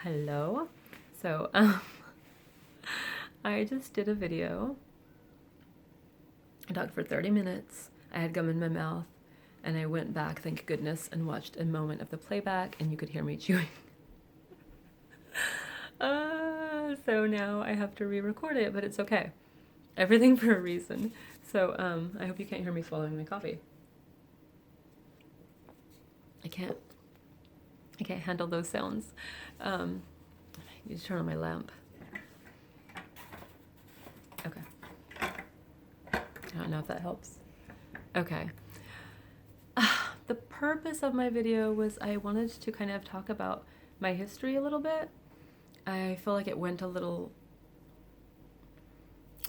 Hello. So, I just did a video. I talked for 30 minutes. I had gum in my mouth, and I went back, thank goodness, and watched a moment of the playback, and you could hear me chewing. So now I have to re-record it, but it's okay. Everything for a reason. So, I hope you can't hear me swallowing my coffee. I can't handle those sounds. I need to turn on my lamp. Okay. I don't know if that helps. Okay. The purpose of my video was I wanted to kind of talk about my history a little bit. I feel like it went a little,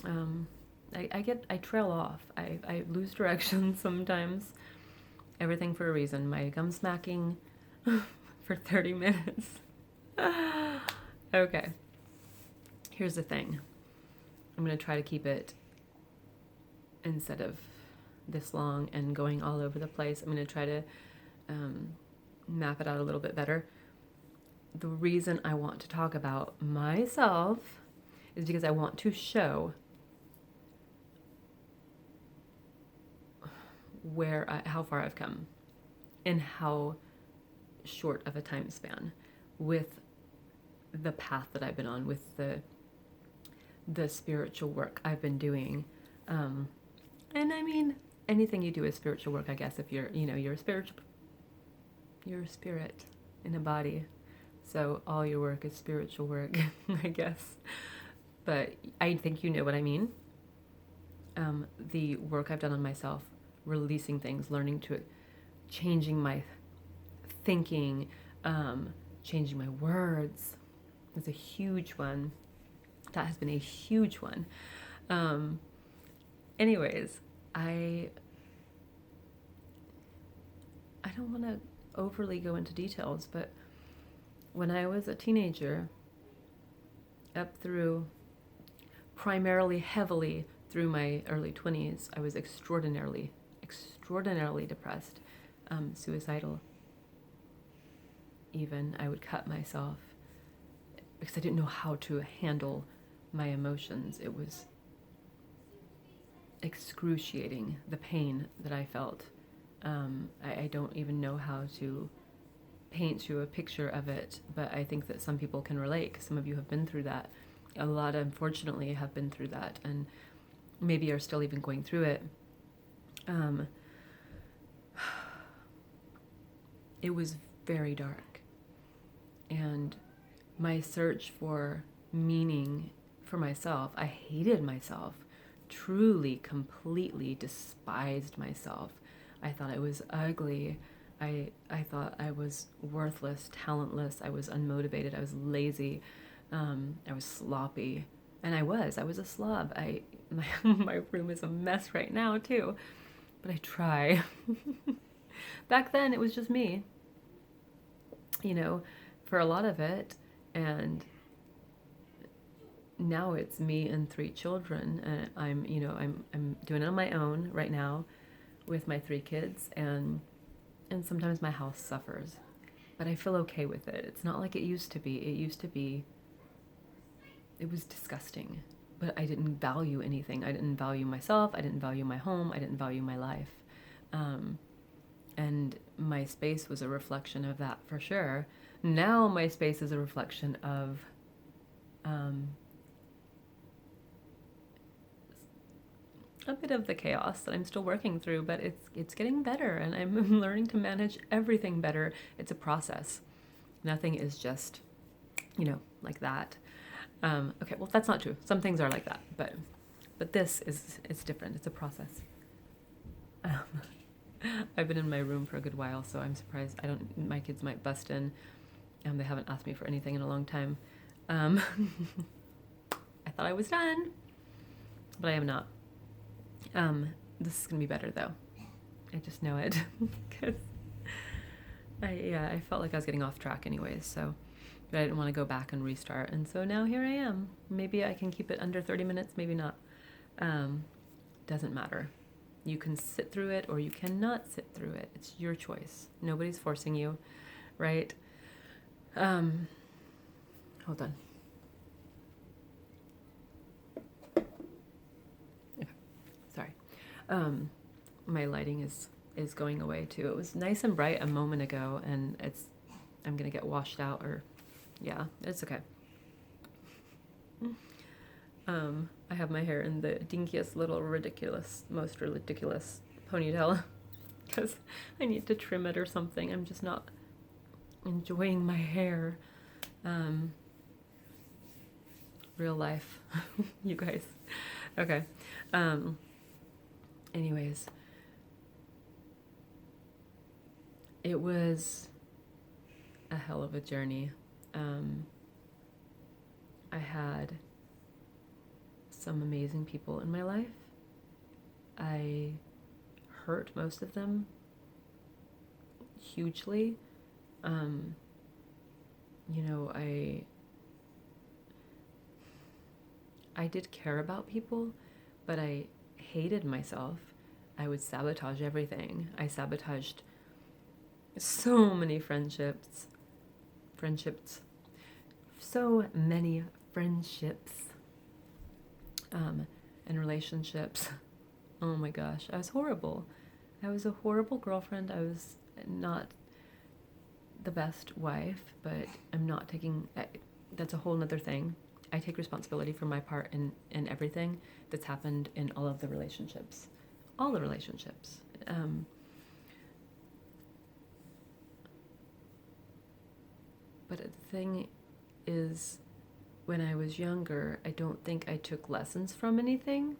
I trail off. I lose direction sometimes. Everything for a reason. My gum smacking for 30 minutes. Okay. Here's the thing. I'm going to try to keep it, instead of this long and going all over the place, I'm going to try to map it out a little bit better. The reason I want to talk about myself is because I want to show how far I've come in how short of a time span with the path that I've been on, with the spiritual work I've been doing. And I mean, anything you do is spiritual work, I guess, if you're a spirit in a body. So all your work is spiritual work, I guess. But I think you know what I mean. The work I've done on myself, releasing things, learning to, changing my thinking, changing my words is a huge one. That has been a huge one. Anyways, I don't want to overly go into details, but when I was a teenager, up through primarily heavily through my early 20s, I was extraordinarily depressed, suicidal even. I would cut myself because I didn't know how to handle my emotions. It was excruciating, the pain that I felt. I don't even know how to paint you a picture of it, but I think that some people can relate, because some of you have been through that. A lot, unfortunately, have been through that, and maybe are still even going through it. It was very dark, and my search for meaning for myself, I hated myself, truly, completely despised myself. I thought I was ugly. I thought I was worthless, talentless. I was unmotivated. I was lazy. I was sloppy. And I was a slob. My room is a mess right now too, but I try. Back then it was just me, for a lot of it. And now it's me and 3 children, and I'm doing it on my own right now with my 3 kids, and sometimes my house suffers, but I feel okay with it. It's not like it used to be. It was disgusting, but I didn't value anything. I didn't value myself. I didn't value my home. I didn't value my life. And my space was a reflection of that, for sure. Now my space is a reflection of a bit of the chaos that I'm still working through, but it's getting better, and I'm learning to manage everything better. It's a process. Nothing is just, like that. Okay, well, that's not true. Some things are like that, but this it's different. It's a process. I've been in my room for a good while, so I'm surprised. My kids might bust in. They haven't asked me for anything in a long time. I thought I was done, but I am not. This is gonna be better though. I just know it, because I felt like I was getting off track anyways, so, but I didn't want to go back and restart, and so now here I am. Maybe I can keep it under 30 minutes, maybe not. Doesn't matter. You can sit through it or you cannot sit through it. It's your choice. Nobody's forcing you, right? Hold on. Okay. Sorry. My lighting is going away too. It was nice and bright a moment ago, and I'm gonna get washed out, or yeah, it's okay. I have my hair in the dinkiest little most ridiculous ponytail because I need to trim it or something. I'm just not enjoying my hair. Real life, you guys. Okay. Anyways, it was a hell of a journey. I had some amazing people in my life. I hurt most of them hugely. You know, I did care about people, but I hated myself. I would sabotage everything. I sabotaged so many friendships. So many friendships. And relationships. Oh my gosh, I was horrible. I was a horrible girlfriend. I was not the best wife, but I'm not taking, that's a whole nother thing. I take responsibility for my part in everything that's happened in all of the relationships. All the relationships. But the thing is, when I was younger, I don't think I took lessons from anything.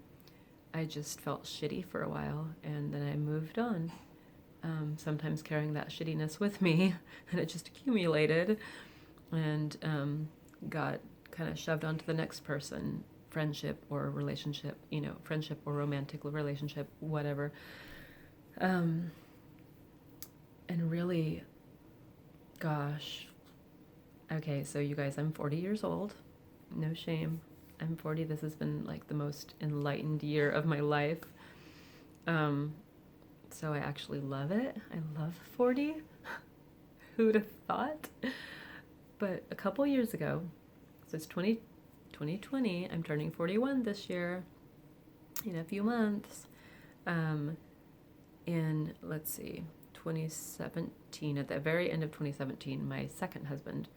I just felt shitty for a while, and then I moved on. Sometimes carrying that shittiness with me, and it just accumulated and got kind of shoved onto the next person, friendship or relationship, you know, friendship or romantic relationship, whatever. And really, gosh, okay, so you guys, I'm 40 years old. No shame. I'm 40. This has been like the most enlightened year of my life. So I actually love it. I love 40. Who'd have thought? But a couple years ago, so it's 2020, I'm turning 41 this year in a few months. In, let's see, 2017, at the very end of 2017, my second husband,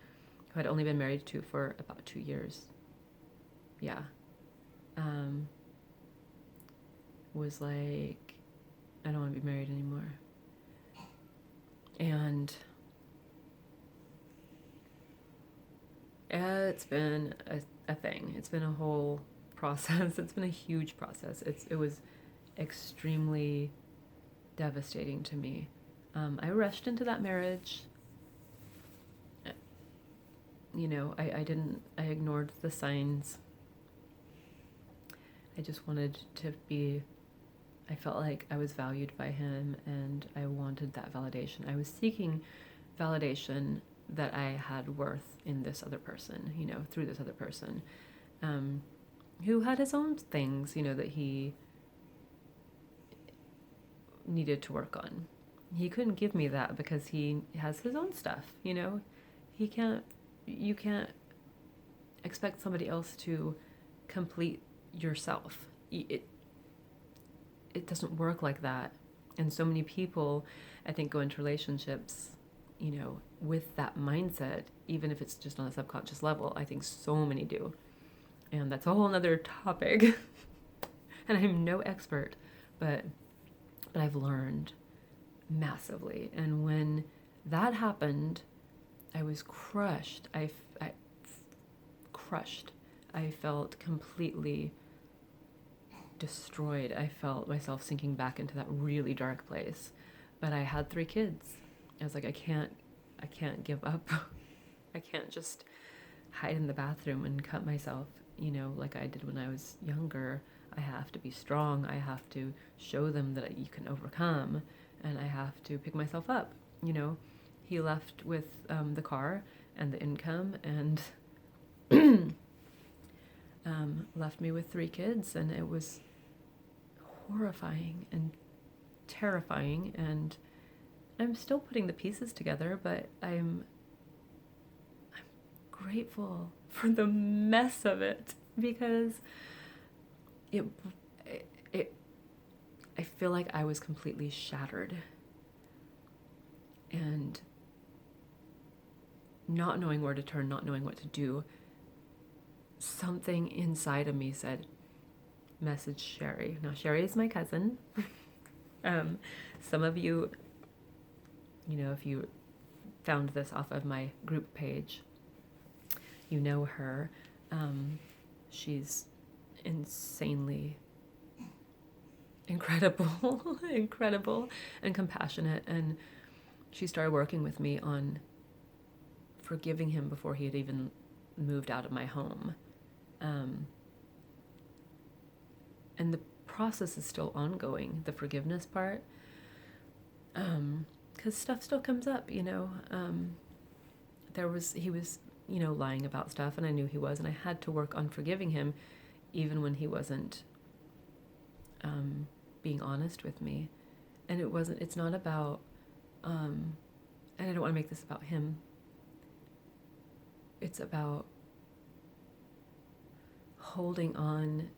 who I'd only been married to for about 2 years, yeah, was like, I don't want to be married anymore. And it's been a thing. It's been a whole process. It's been a huge process. It was extremely devastating to me. I rushed into that marriage. You know, I ignored the signs. I just wanted to be, I felt like I was valued by him, and I wanted that validation. I was seeking validation that I had worth in this other person, you know, through this other person, who had his own things, you know, that he needed to work on. He couldn't give me that because he has his own stuff, you know. You can't expect somebody else to complete yourself. It doesn't work like that. And so many people, I think, go into relationships, you know, with that mindset, even if it's just on a subconscious level. I think so many do. And that's a whole other topic. And I'm no expert, but I've learned massively. And when that happened, I was crushed. I crushed. I felt completely destroyed. I felt myself sinking back into that really dark place. But I had 3 kids. I was like, I can't give up. I can't just hide in the bathroom and cut myself, you know, like I did when I was younger. I have to be strong. I have to show them that you can overcome, and I have to pick myself up. You know, he left with the car and the income, and left me with 3 kids, and it was horrifying and terrifying, and I'm still putting the pieces together, but I'm grateful for the mess of it, because it I feel like I was completely shattered, and not knowing where to turn, not knowing what to do. Something inside of me said, message Sherry. Now, Sherry is my cousin. Some of you, if you found this off of my group page, you know her. She's insanely incredible, incredible and compassionate. And she started working with me on forgiving him before he had even moved out of my home. And the process is still ongoing, the forgiveness part, because stuff still comes up, he was, lying about stuff, and I knew he was, and I had to work on forgiving him, even when he wasn't being honest with me. And it's not about, and I don't want to make this about him, it's about holding on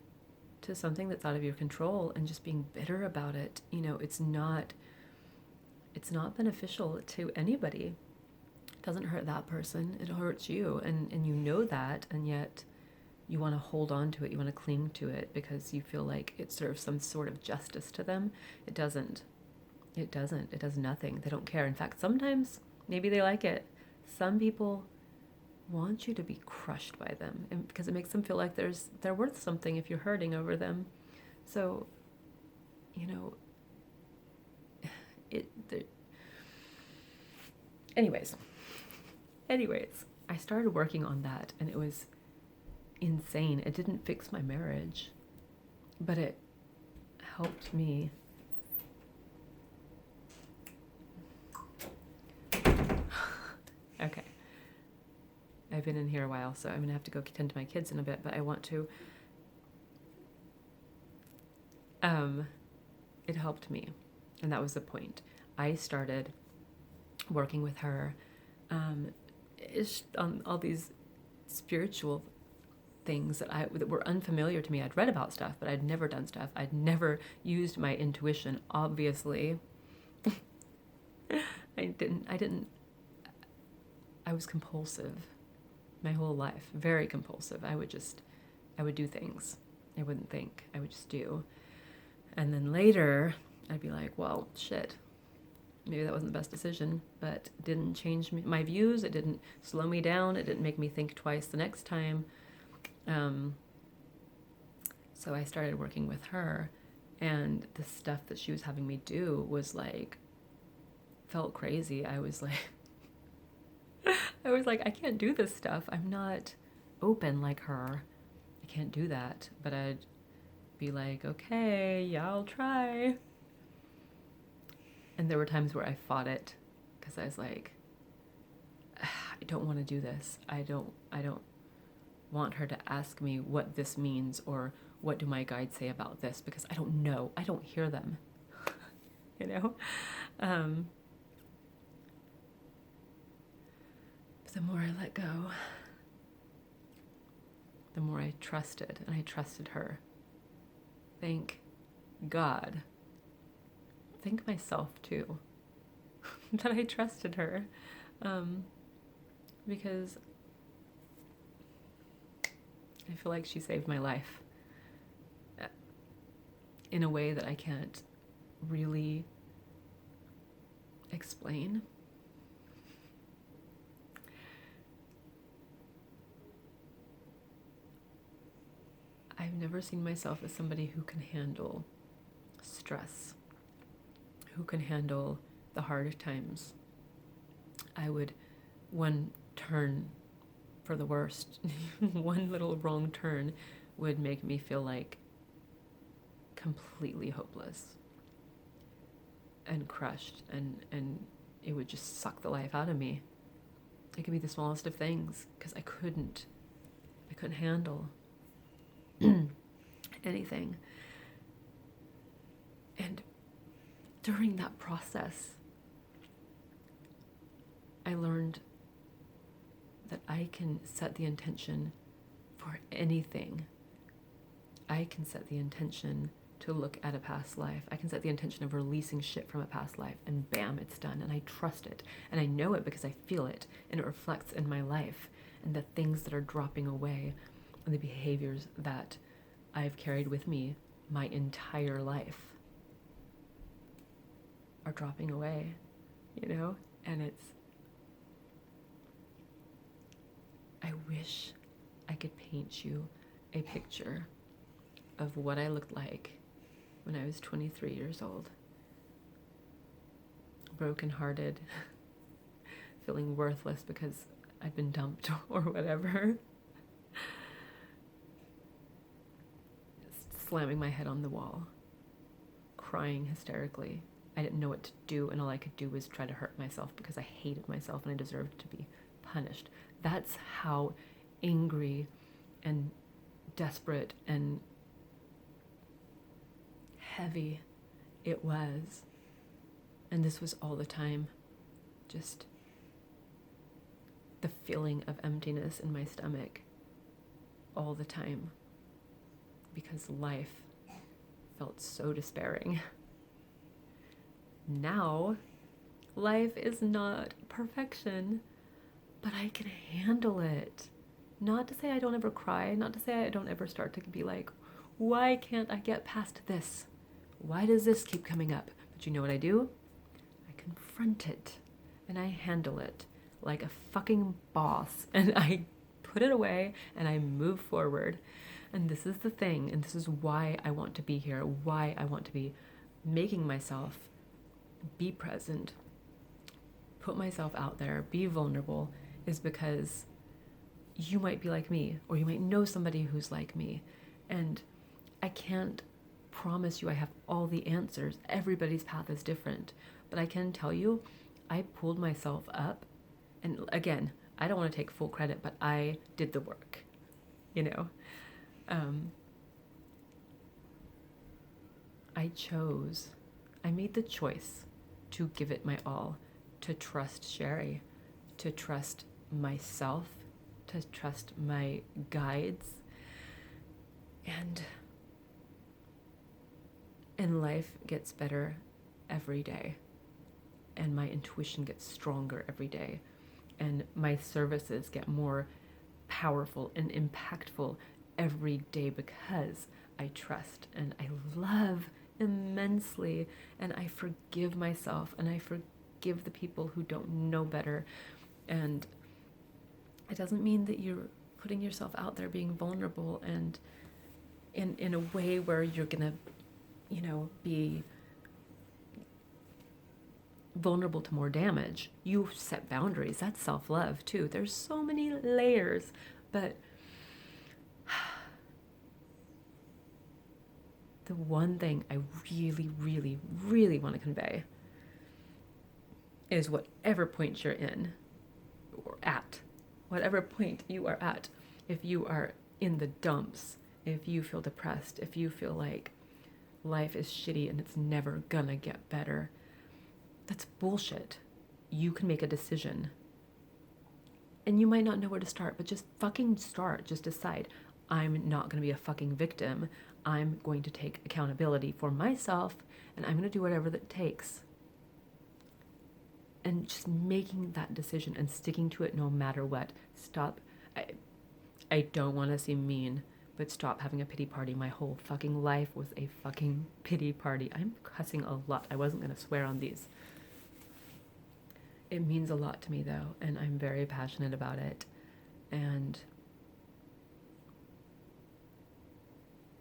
to something that's out of your control and just being bitter about it. It's not beneficial to anybody. It doesn't hurt that person, it hurts you, and you know that, and yet you want to hold on to it, you want to cling to it because you feel like it serves some sort of justice to them. It doesn't. It does nothing. They don't care. In fact, sometimes maybe they like it. Some people want you to be crushed by them, and because it makes them feel like they're worth something if you're hurting over them. So, anyways, I started working on that, and it was insane. It didn't fix my marriage, but it helped me. Okay. I've been in here a while, so I'm going to have to go tend to my kids in a bit, but I want to... it helped me, and that was the point. I started working with her on all these spiritual things that were unfamiliar to me. I'd read about stuff, but I'd never done stuff. I'd never used my intuition, obviously. I was compulsive my whole life, very compulsive. I would do things. I wouldn't think, I would just do. And then later, I'd be like, well, shit, maybe that wasn't the best decision, but it didn't change my views, it didn't slow me down, it didn't make me think twice the next time. So I started working with her, and the stuff that she was having me do was like, felt crazy. I was like, I can't do this stuff. I'm not open like her. I can't do that. But I'd be like, okay, yeah, I'll try. And there were times where I fought it because I was like, I don't want to do this. I don't want her to ask me what this means or what do my guides say about this, because I don't know. I don't hear them. But the more I let go, the more I trusted, and I trusted her. Thank God. Thank myself too that I trusted her, because I feel like she saved my life in a way that I can't really explain. I've never seen myself as somebody who can handle stress, who can handle the hard times. I would, one turn for the worst, one little wrong turn would make me feel like completely hopeless and crushed, and it would just suck the life out of me. It could be the smallest of things, because I couldn't handle anything. And during that process, I learned that I can set the intention for anything. I can set the intention to look at a past life. I can set the intention of releasing shit from a past life, and bam, it's done. And I trust it. And I know it because I feel it, and it reflects in my life, and the things that are dropping away, and the behaviors that I've carried with me my entire life are dropping away, you know? And I wish I could paint you a picture of what I looked like when I was 23 years old. Brokenhearted, feeling worthless because I'd been dumped or whatever. Slamming my head on the wall, crying hysterically. I didn't know what to do, and all I could do was try to hurt myself because I hated myself and I deserved to be punished. That's how angry and desperate and heavy it was. And this was all the time. Just the feeling of emptiness in my stomach all the time, because life felt so despairing. Now, life is not perfection, but I can handle it. Not to say I don't ever cry, not to say I don't ever start to be like, why can't I get past this? Why does this keep coming up? But you know what I do? I confront it, and I handle it like a fucking boss, and I put it away, and I move forward. And this is the thing, and this is why I want to be here, why I want to be making myself be present, put myself out there, be vulnerable, is because you might be like me, or you might know somebody who's like me. And I can't promise you I have all the answers. Everybody's path is different. But I can tell you, I pulled myself up. And again, I don't want to take full credit, but I did the work, you know. I made the choice to give it my all, to trust Sherry, to trust myself, to trust my guides. And life gets better every day. And my intuition gets stronger every day. And my services get more powerful and impactful every day because I trust and I love immensely, and I forgive myself, and I forgive the people who don't know better. And it doesn't mean that you're putting yourself out there being vulnerable and in a way where you're gonna, you know, be vulnerable to more damage. You set boundaries. That's self-love too. There's so many layers, but the one thing I really, really, really want to convey is whatever point you're in or at, whatever point you are at, if you are in the dumps, if you feel depressed, if you feel like life is shitty and it's never gonna get better, that's bullshit. You can make a decision. And you might not know where to start, but just fucking start. Just decide, I'm not going to be a fucking victim. I'm going to take accountability for myself, and I'm going to do whatever that takes. And just making that decision and sticking to it no matter what. Stop. I don't want to seem mean, but stop having a pity party. My whole fucking life was a fucking pity party. I'm cussing a lot. I wasn't going to swear on these. It means a lot to me, though, and I'm very passionate about it. And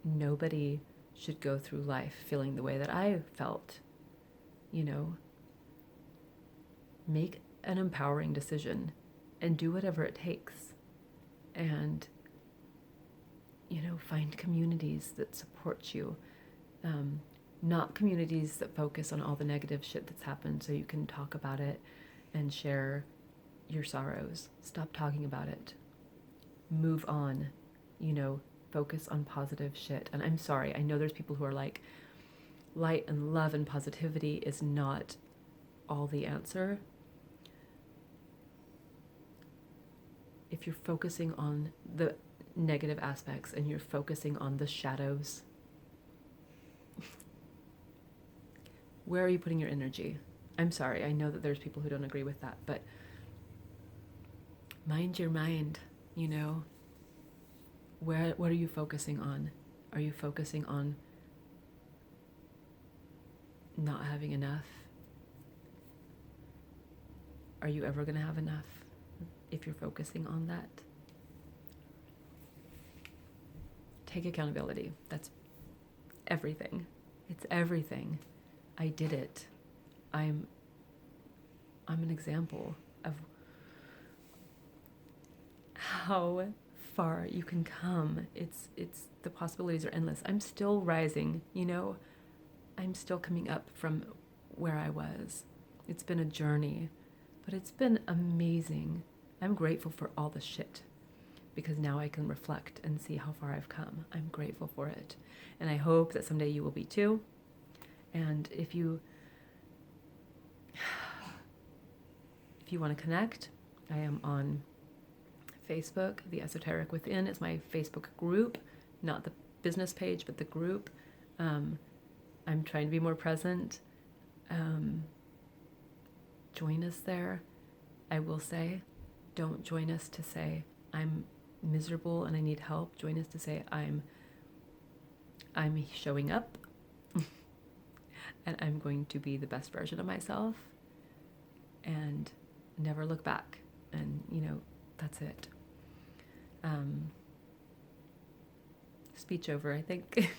nobody should go through life feeling the way that I felt. You know, make an empowering decision and do whatever it takes. And, you know, find communities that support you. Not communities that focus on all the negative shit that's happened so you can talk about it and share your sorrows. Stop talking about it. Move on. You know, focus on positive shit. And I'm sorry, I know there's people who are like, light and love and positivity is not all the answer. if you're focusing on the negative aspects and you're focusing on the shadows, where are you putting your energy? I'm sorry, I know that there's people who don't agree with that, but mind your mind, you know? What are you focusing on? Are you focusing on not having enough? Are you ever going to have enough if you're focusing on that? Take accountability. That's everything. It's everything. I did it. I'm an example of how far you can come. It's the possibilities are endless. I'm still rising, you know? I'm still coming up from where I was. It's been a journey, but it's been amazing. I'm grateful for all the shit because now I can reflect and see how far I've come. I'm grateful for it. And I hope that someday you will be too. And if you want to connect, I am on Facebook. The Esoteric Within is my Facebook group, not the business page, but the group. I'm trying to be more present. Join us there. I will say, don't join us to say I'm miserable and I need help. Join us to say I'm showing up and I'm going to be the best version of myself and never look back. And, you know, that's it. Speech over, I think.